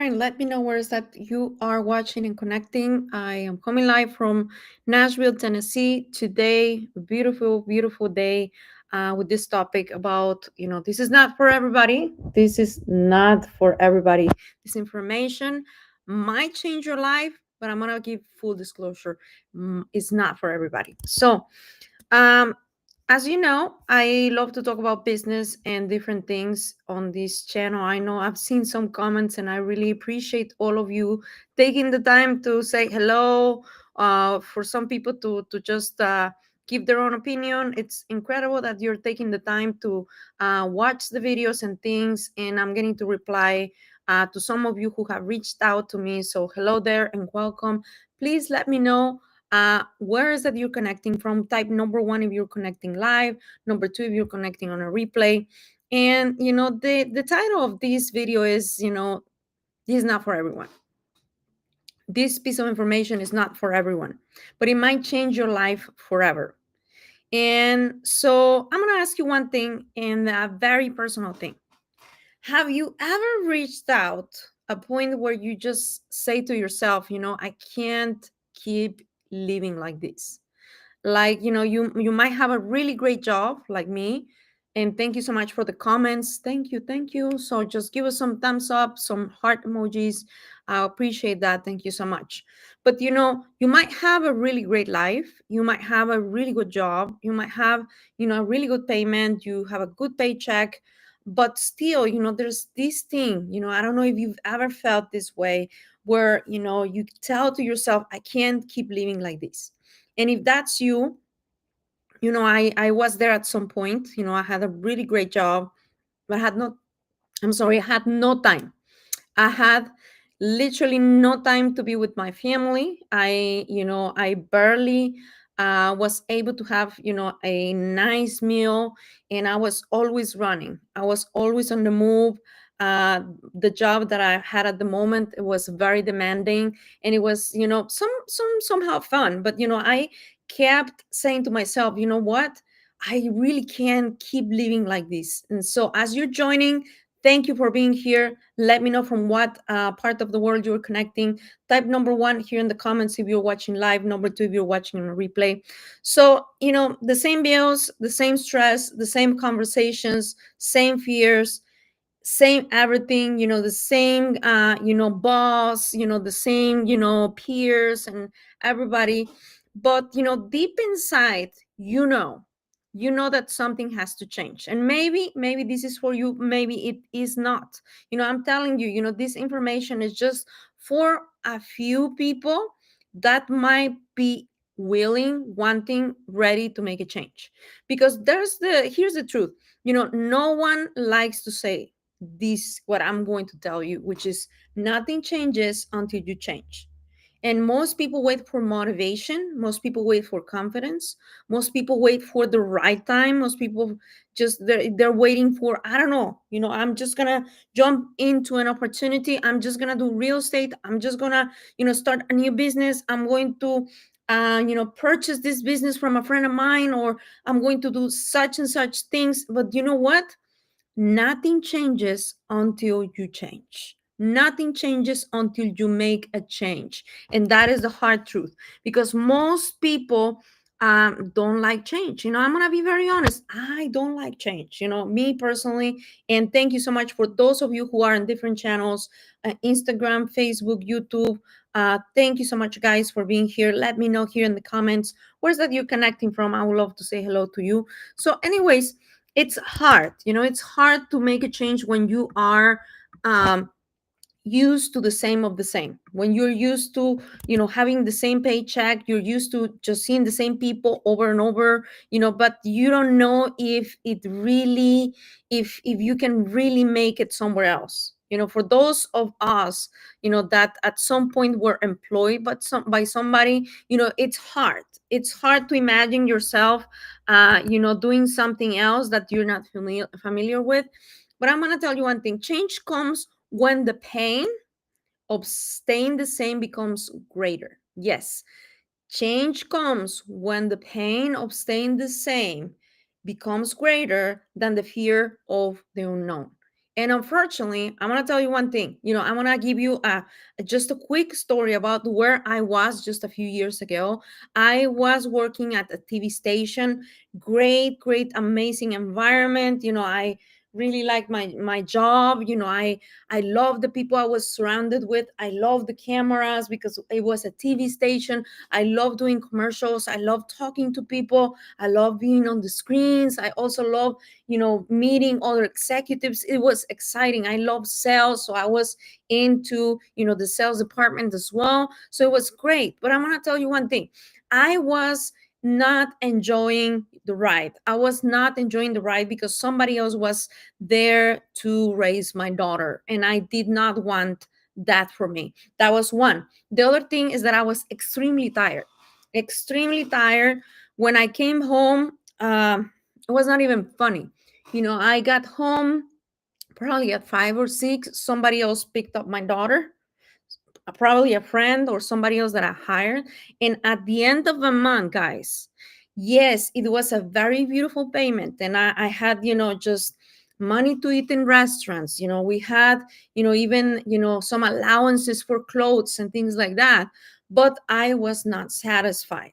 And let me know where is that you are watching and connecting. I am coming live from Nashville, Tennessee today. A beautiful, beautiful day with this topic about, this is not for everybody. This is not for everybody. This information might change your life, but I'm going to give full disclosure. It's not for everybody. So, um, as you know, I love to talk about business and different things on this channel. I know I've seen some comments, and I really appreciate all of you taking the time to say hello. For some people to just give their own opinion, it's incredible that you're taking the time to watch the videos and things. And I'm getting to reply to some of you who have reached out to me. So hello there and welcome. Please let me know where is that you're connecting from. Type number one if you're connecting live, number two if you're connecting on a replay. And the title of this video is, this is not for everyone. This piece of information is not for everyone, but it might change your life forever. And so I'm going to ask you one thing, and a very personal thing. Have you ever reached out a point where you just say to yourself, I can't keep living like this? Like, you might have a really great job like me, and thank you so much for the comments. Thank you. So just give us some thumbs up, some heart emojis. I appreciate that. Thank you so much. But you might have a really great life, you might have a really good job, you might have a really good payment, you have a good paycheck, but still, there's this thing, I don't know if you've ever felt this way, where you tell to yourself, I can't keep living like this. And if that's you, I was there at some point. I had a really great job, but I had not, I'm sorry, I had no time. I had literally no time to be with my family. I barely was able to have, a nice meal, and I was always running. I was always on the move. The job that I had at the moment, it was very demanding, and it was, somehow fun. But I kept saying to myself, you know what? I really can't keep living like this. And so, as you're joining, thank you for being here. Let me know from what part of the world you're connecting. Type number one here in the comments if you're watching live, number two if you're watching on a replay. So, the same bills, the same stress, the same conversations, same fears, same everything, the same, boss, the same, peers and everybody. But, deep inside, that something has to change. And maybe this is for you, maybe it is not. I'm telling you, this information is just for a few people that might be willing, wanting, ready to make a change. Because here's the truth. No one likes to say this, what I'm going to tell you, which is nothing changes until you change. And most people wait for motivation. Most people wait for confidence. Most people wait for the right time. Most people just, they're waiting for, I don't know, I'm just gonna jump into an opportunity. I'm just gonna do real estate. I'm just gonna, start a new business. I'm going to purchase this business from a friend of mine, or I'm going to do such and such things. But you know what? Nothing changes until you change. Nothing changes until you make a change. And that is the hard truth, because most people don't like change. I'm going to be very honest. I don't like change, me personally. And thank you so much for those of you who are on different channels, Instagram, Facebook, YouTube. Thank you so much, guys, for being here. Let me know here in the comments where's that you're connecting from. I would love to say hello to you. So, anyways, it's hard, it's hard to make a change when you are used to the same of the same, when you're used to having the same paycheck, you're used to just seeing the same people over and over, but you don't know if it really, if you can really make it somewhere else. For those of us that at some point were employed by somebody, it's hard to imagine yourself doing something else that you're not familiar with. But I'm going to tell you one thing: change comes when the pain of staying the same becomes greater. Yes, change comes when the pain of staying the same becomes greater than the fear of the unknown. And unfortunately, I'm gonna tell you one thing. I'm gonna give you just a quick story about where I was just a few years ago. I was working at a TV station. Great, great, amazing environment. I really like my job. I love the people I was surrounded with. I love the cameras because it was a TV station. I love doing commercials. I love talking to people. I love being on the screens. I also love meeting other executives. It was exciting. I love sales, so I was into the sales department as well, so it was great. But I'm going to tell you one thing. I was not enjoying the ride. I was not enjoying the ride because somebody else was there to raise my daughter, and I did not want that for me. That was one. The other thing is that I was extremely tired. When I came home, it was not even funny. I got home probably at 5 or 6. Somebody else picked up my daughter, probably a friend or somebody else that I hired. And at the end of the month, guys, yes, it was a very beautiful payment. And I had, just money to eat in restaurants. We had, even, some allowances for clothes and things like that. But I was not satisfied.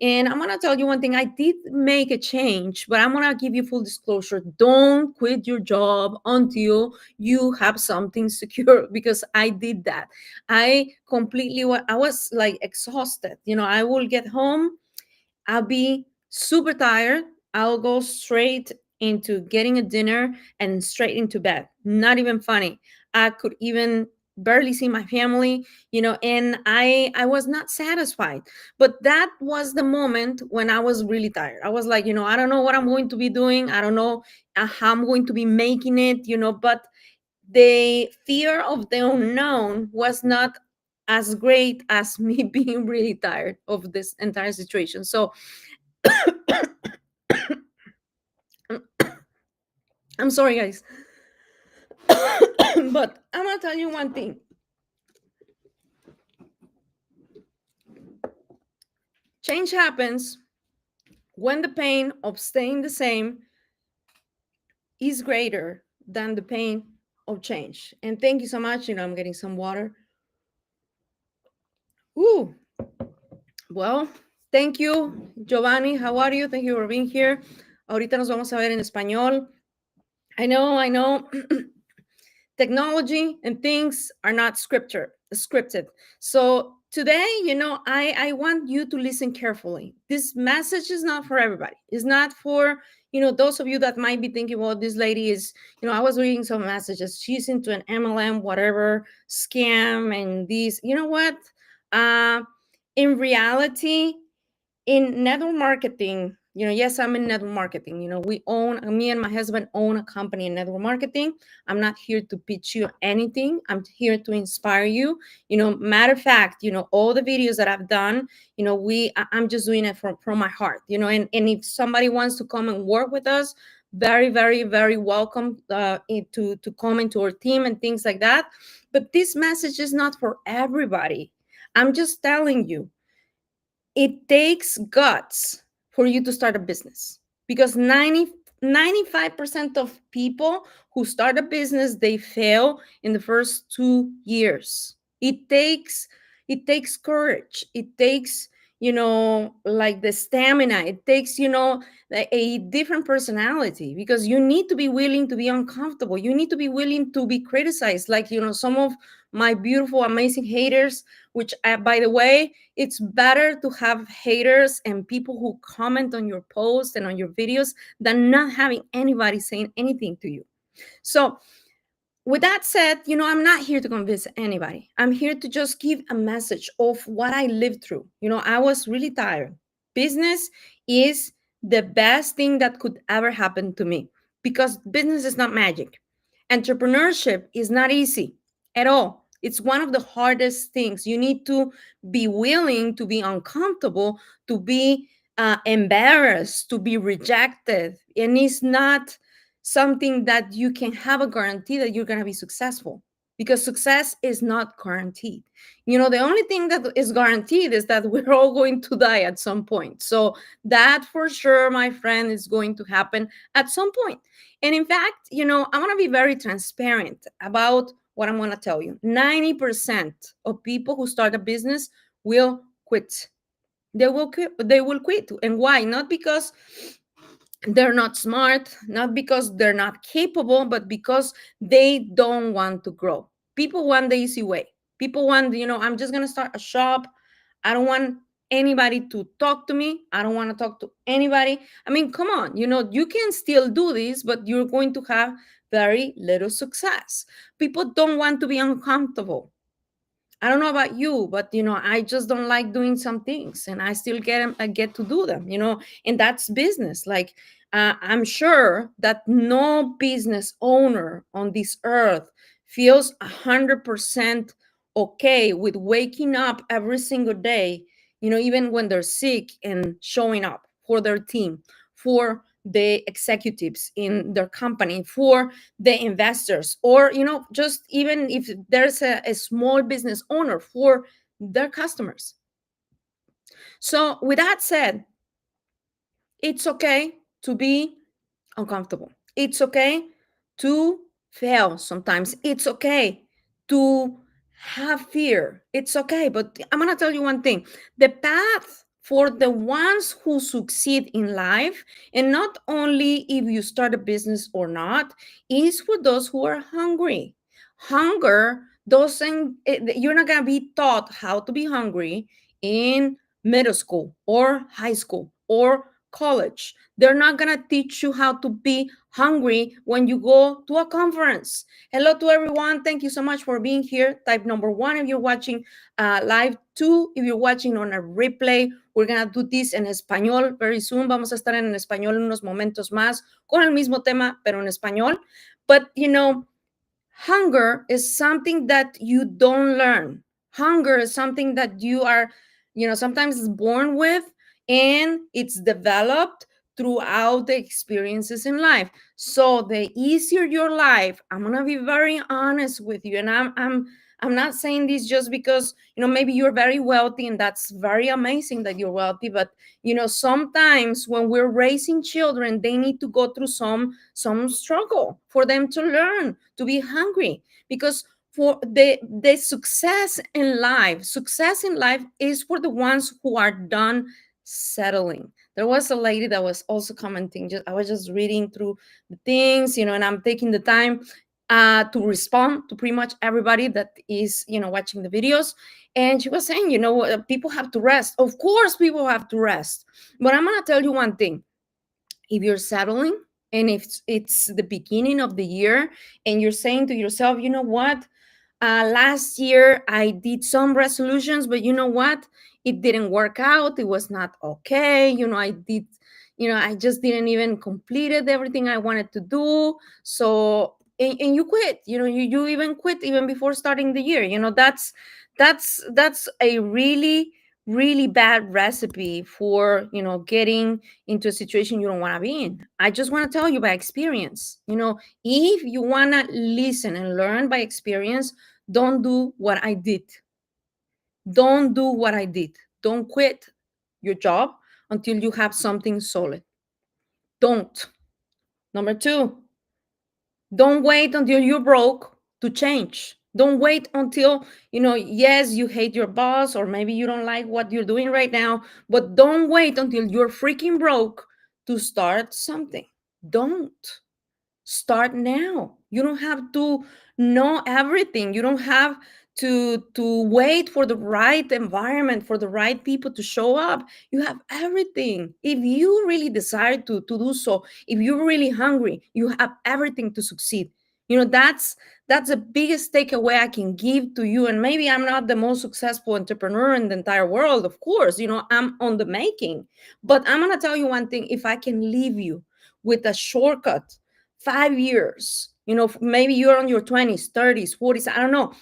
And I'm going to tell you one thing. I did make a change, but I'm going to give you full disclosure. Don't quit your job until you have something secure, because I did that. I was like exhausted. I will get home, I'll be super tired. I'll go straight into getting a dinner and straight into bed. Not even funny. I could even barely see my family, and I was not satisfied. But that was the moment when I was really tired. I was like, I don't know what I'm going to be doing. I don't know how I'm going to be making it, but the fear of the unknown was not as great as me being really tired of this entire situation. So I'm sorry, guys. But I'm gonna tell you one thing. Change happens when the pain of staying the same is greater than the pain of change. And thank you so much. I'm getting some water. Ooh, well, thank you, Giovanni. How are you? Thank you for being here. Ahorita nos vamos a ver en español. I know. Technology and things are not scripted. So today, I want you to listen carefully. This message is not for everybody. It's not for, those of you that might be thinking, well, this lady is, I was reading some messages. She's into an MLM, whatever, scam, and these, you know what? Uh, in reality, in network marketing, yes, I'm in network marketing. Me and my husband own a company in network marketing. I'm not here to pitch you anything. I'm here to inspire you. Matter of fact, all the videos that I've done, I'm just doing it from my heart, and if somebody wants to come and work with us, very, very, very welcome to come into our team and things like that. But this message is not for everybody. I'm just telling you, it takes guts for you to start a business, because 95% of people who start a business, they fail in the first 2 years. It takes courage. It takes, like the stamina. It takes, a different personality, because you need to be willing to be uncomfortable. You need to be willing to be criticized, like, some of my beautiful, amazing haters, which, by the way, it's better to have haters and people who comment on your posts and on your videos than not having anybody saying anything to you. So, with that said, I'm not here to convince anybody. I'm here to just give a message of what I lived through. I was really tired. Business is the best thing that could ever happen to me, because business is not magic. Entrepreneurship is not easy at all. It's one of the hardest things. You need to be willing to be uncomfortable, to be embarrassed, to be rejected. And it's not something that you can have a guarantee that you're going to be successful. because success is not guaranteed. The only thing that is guaranteed is that we're all going to die at some point. So that for sure, my friend, is going to happen at some point. And in fact, I want to be very transparent about what I'm going to tell you. 90% of people who start a business will quit. They will quit. And why? Not because they're not smart, not because they're not capable, but because they don't want to grow. People want the easy way. People want, I'm just going to start a shop. I don't want anybody to talk to me. I don't want to talk to anybody. I mean, come on, you can still do this, but you're going to have very little success. People don't want to be uncomfortable. I don't know about you, but I just don't like doing some things, and I still get to do them. And that's business. Like, I'm sure that no business owner on this earth feels 100% okay with waking up every single day, even when they're sick, and showing up for their team, for the executives in their company, for the investors, or just even if there's a small business owner, for their customers. So with that said, it's okay to be uncomfortable. It's okay to fail sometimes. It's okay to have fear. It's okay. But I'm going to tell you one thing: the path for the ones who succeed in life, and not only if you start a business or not, is for those who are hungry. Hunger doesn't, you're not going to be taught how to be hungry in middle school or high school or college. They're not going to teach you how to be hungry when you go to a conference. Hello to everyone. Thank you so much for being here. Type number one if you're watching live. Two, if you're watching on a replay. We're going to do this en español very soon. Vamos a estar en español en unos momentos más con el mismo tema, pero en español. But, hunger is something that you don't learn. Hunger is something that you are, sometimes born with, and it's developed throughout the experiences in life. So the easier your life, I'm gonna be very honest with you, and I'm not saying this just because maybe you're very wealthy, and that's very amazing that you're wealthy, but sometimes when we're raising children, they need to go through some struggle for them to learn to be hungry, because for the success in life is for the ones who are done settling. There was a lady that was also commenting. I was just reading through the things, and I'm taking the time to respond to pretty much everybody that is, watching the videos. And she was saying, people have to rest. Of course, people have to rest. But I'm going to tell you one thing: if you're settling, and if it's the beginning of the year, and you're saying to yourself, you know what, last year I did some resolutions, but you know what, it didn't work out, it was not okay, I just didn't even completed everything I wanted to do. So, and you quit, you even quit even before starting the year. That's a really, really bad recipe for getting into a situation you don't want to be in. I just want to tell you by experience, if you want to listen and learn by experience, don't do what I did. Don't do what I did. Don't quit your job until you have something solid. Don't. Number two, don't wait until you're broke to change. Don't wait until, yes, you hate your boss, or maybe you don't like what you're doing right now, but don't wait until you're freaking broke to start something. Don't. Start now. You don't have to know everything. You don't have to wait for the right environment, for the right people to show up. You have everything. If you really desire to do so, if you're really hungry, you have everything to succeed. That's the biggest takeaway I can give to you. And maybe I'm not the most successful entrepreneur in the entire world, of course. I'm on the making. But I'm gonna tell you one thing: if I can leave you with a shortcut, 5 years, maybe you're on your 20s, 30s, 40s, I don't know,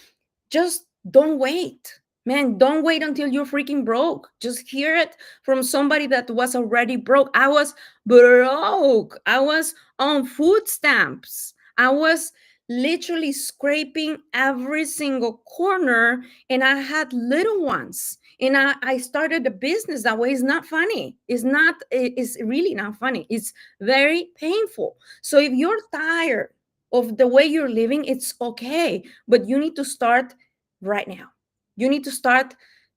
just don't wait, man. Don't wait until you're freaking broke. Just hear it from somebody that was already broke. I was broke. I was on food stamps. I was literally scraping every single corner, and I had little ones. And I started a business that way. It's not funny. It's really not funny. It's very painful. So if you're tired of the way you're living, it's okay. But you need to start right now. You need to start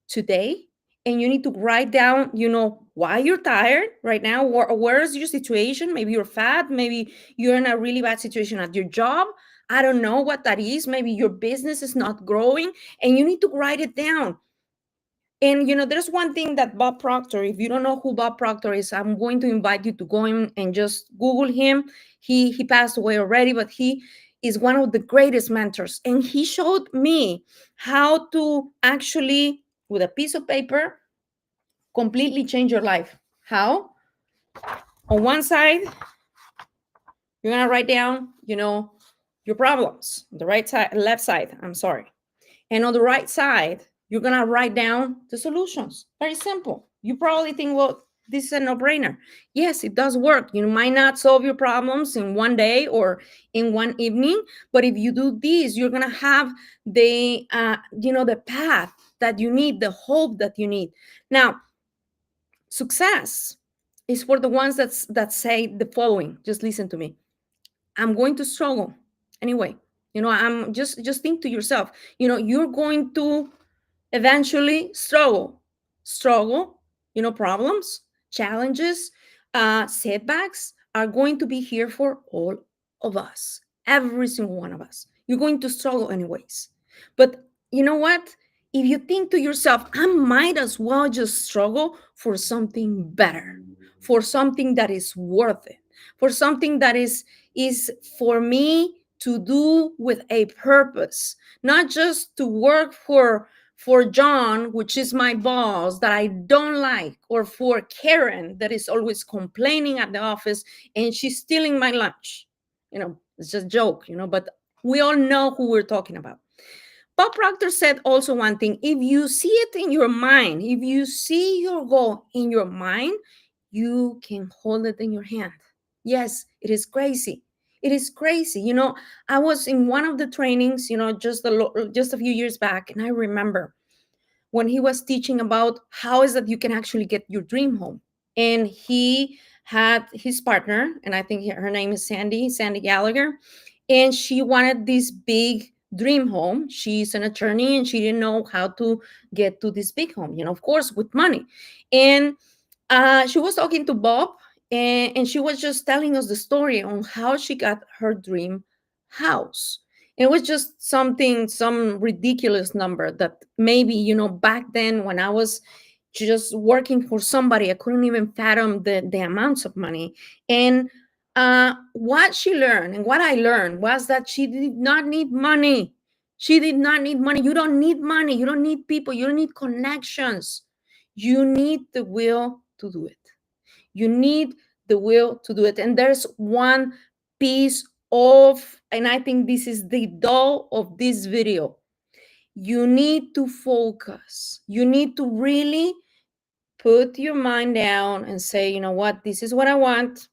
today, and you need to write down, why you're tired right now. Where's your situation? Maybe you're fat. Maybe you're in a really bad situation at your job. I don't know what that is. Maybe your business is not growing, and you need to write it down. And there's one thing that Bob Proctor, if you don't know who Bob Proctor is, I'm going to invite you to go in and just Google him. He passed away already, but he is one of the greatest mentors. And he showed me how to actually, with a piece of paper, completely change your life. How? On one side, you're gonna write down, your problems. The right side, left side, I'm sorry. And on the right side, you're going to write down the solutions. Very simple. You probably think, well, this is a no-brainer. Yes, it does work. You might not solve your problems in one day or in one evening, but if you do this, you're going to have the path that you need, the hope that you need. Now, success is for the ones that say the following. Just listen to me. I'm going to struggle anyway. I'm just think to yourself, you're going to eventually struggle. Problems, challenges, setbacks are going to be here for all of us, every single one of us. You're going to struggle anyways. But you know what? If you think to yourself, I might as well just struggle for something better, for something that is worth it, for something that is for me to do with a purpose, not just to work for John, which is my boss that I don't like, or for Karen that is always complaining at the office and she's stealing my lunch. It's just a joke, but we all know who we're talking about. Bob Proctor said also one thing: if you see it in your mind, if you see your goal in your mind, you can hold it in your hand. Yes, it is crazy. It is crazy. I was in one of the trainings, just a few years back, and I remember when he was teaching about how is that you can actually get your dream home. And he had his partner, and I think her name is Sandy Gallagher, and she wanted this big dream home. She's an attorney and she didn't know how to get to this big home, of course, with money. And she was talking to Bob, and she was just telling us the story on how she got her dream house. It was just some ridiculous number that maybe, back then when I was just working for somebody, I couldn't even fathom the amounts of money. And what she learned and what I learned was that she did not need money. She did not need money. You don't need money. You don't need people. You don't need connections. You need the will to do it. You need the will to do it. And there's one piece of, and I think this is the doll of this video. You need to focus. You need to really put your mind down and say, you know what, this is what I want.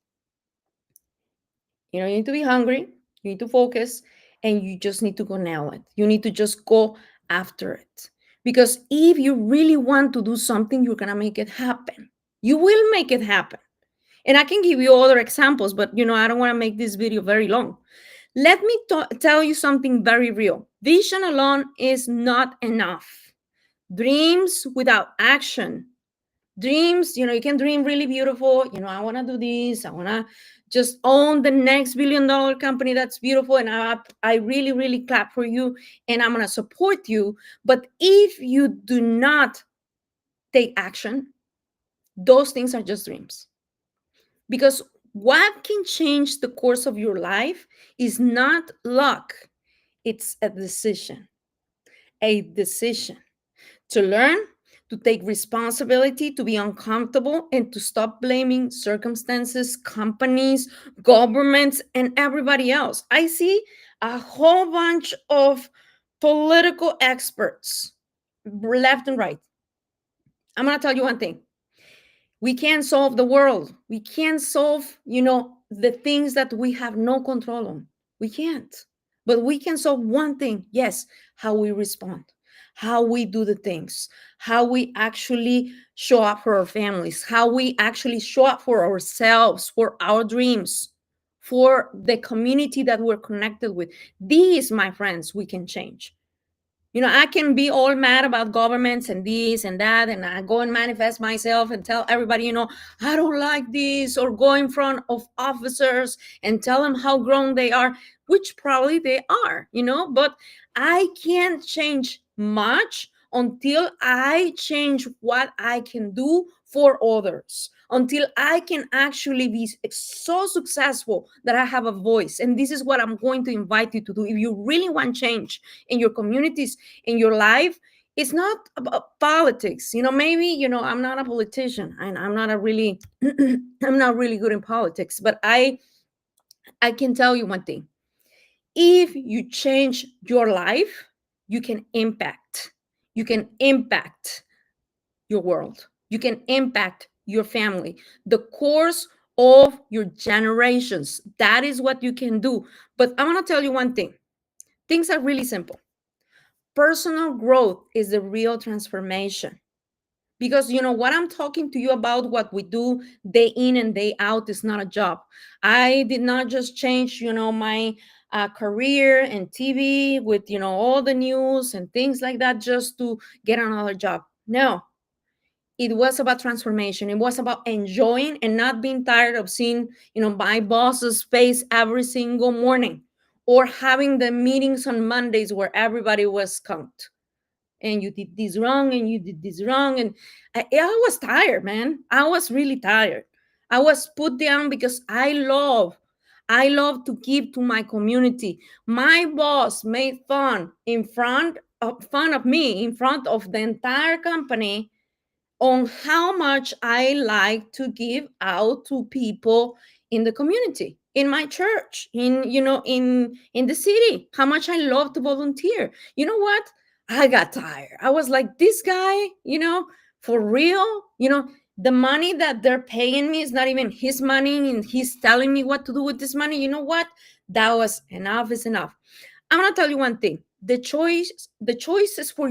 You need to be hungry. You need to focus, and you just need to go nail it. You need to just go after it. Because if you really want to do something, you're going to make it happen. You will make it happen. And I can give you other examples, but I don't want to make this video very long. Let me tell you something very real. Vision alone is not enough. Dreams without action. Dreams, you can dream really beautiful. I want to do this. I want to just own the next $1 billion company. That's beautiful. And I really, really clap for you. And I'm going to support you. But if you do not take action, those things are just dreams. Because what can change the course of your life is not luck, it's a decision. A decision to learn, to take responsibility, to be uncomfortable, and to stop blaming circumstances, companies, governments, and everybody else. I see a whole bunch of political experts, left and right. I'm going to tell you one thing. We can't solve the world. We can't solve, the things that we have no control on. We can't. But we can solve one thing. Yes, how we respond, how we do the things, how we actually show up for our families, how we actually show up for ourselves, for our dreams, for the community that we're connected with. These, my friends, we can change. I can be all mad about governments and this and that, and I go and manifest myself and tell everybody, I don't like this, or go in front of officers and tell them how grown they are, which probably they are, but I can't change much until I change what I can do for others, until I can actually be so successful that I have a voice. And this is what I'm going to invite you to do. If you really want change in your communities, in your life, it's not about politics. Maybe, I'm not a politician and I'm not a really I'm not really good in politics, but I can tell you one thing. If you change your life, you can impact. You can impact your world. You can impact your family, the course of your generations. That is what you can do. But I want to tell you one thing. Things are really simple. Personal growth is the real transformation, because what I'm talking to you about, what we do day in and day out, is not a job. I did not just change my career and TV with all the news and things like that just to get another job. No, it was about transformation. It was about enjoying and not being tired of seeing my boss's face every single morning, or having the meetings on Mondays where everybody was skunked and you did this wrong and you did this wrong. And I was tired, man. I was really tired. I was put down because I love to give to my community. My boss made fun of me in front of the entire company on how much I like to give out to people in the community, in my church, in the city, how much I love to volunteer. You know what? I got tired. I was like, this guy, for real, the money that they're paying me is not even his money, and he's telling me what to do with this money. You know what? That was enough is enough. I'm gonna tell you one thing. The choice is for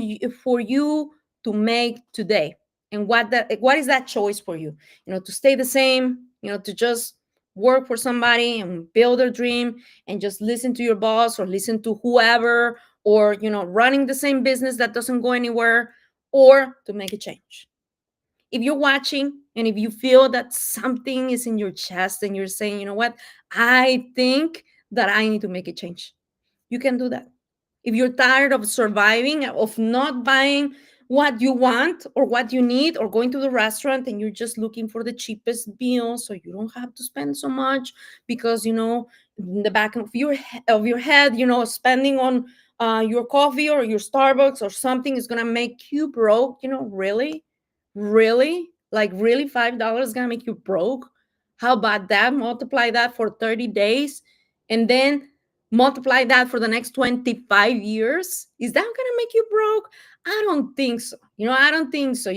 you to make today. And what is that choice for you? To stay the same, to just work for somebody and build a dream and just listen to your boss or listen to whoever, or running the same business that doesn't go anywhere, or to make a change. If you're watching and if you feel that something is in your chest and you're saying, you know what, I think that I need to make a change, you can do that. If you're tired of surviving, of not buying what you want or what you need, or going to the restaurant and you're just looking for the cheapest meal so you don't have to spend so much, because in the back of your head, spending on your coffee or your Starbucks or something is gonna make you broke. Really, really, like really, $5 is gonna make you broke. How about that? Multiply that for 30 days, and then multiply that for the next 25 years. Is that going to make you broke? I don't think so. I don't think so.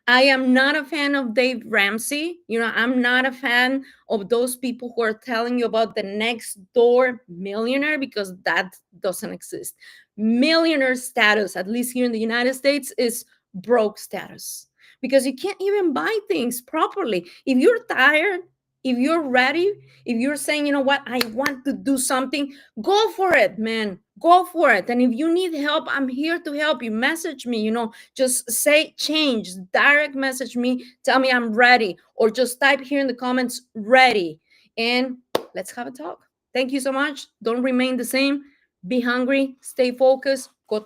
I am not a fan of Dave Ramsey. I'm not a fan of those people who are telling you about the next door millionaire, because that doesn't exist. Millionaire status, at least here in the United States, is broke status, because you can't even buy things properly. If you're tired, if you're ready, if you're saying, you know what, I want to do something, go for it, man. Go for it. And if you need help, I'm here to help you. Message me, just say change, direct message me, tell me I'm ready, or just type here in the comments, ready. And let's have a talk. Thank you so much. Don't remain the same. Be hungry, stay focused, go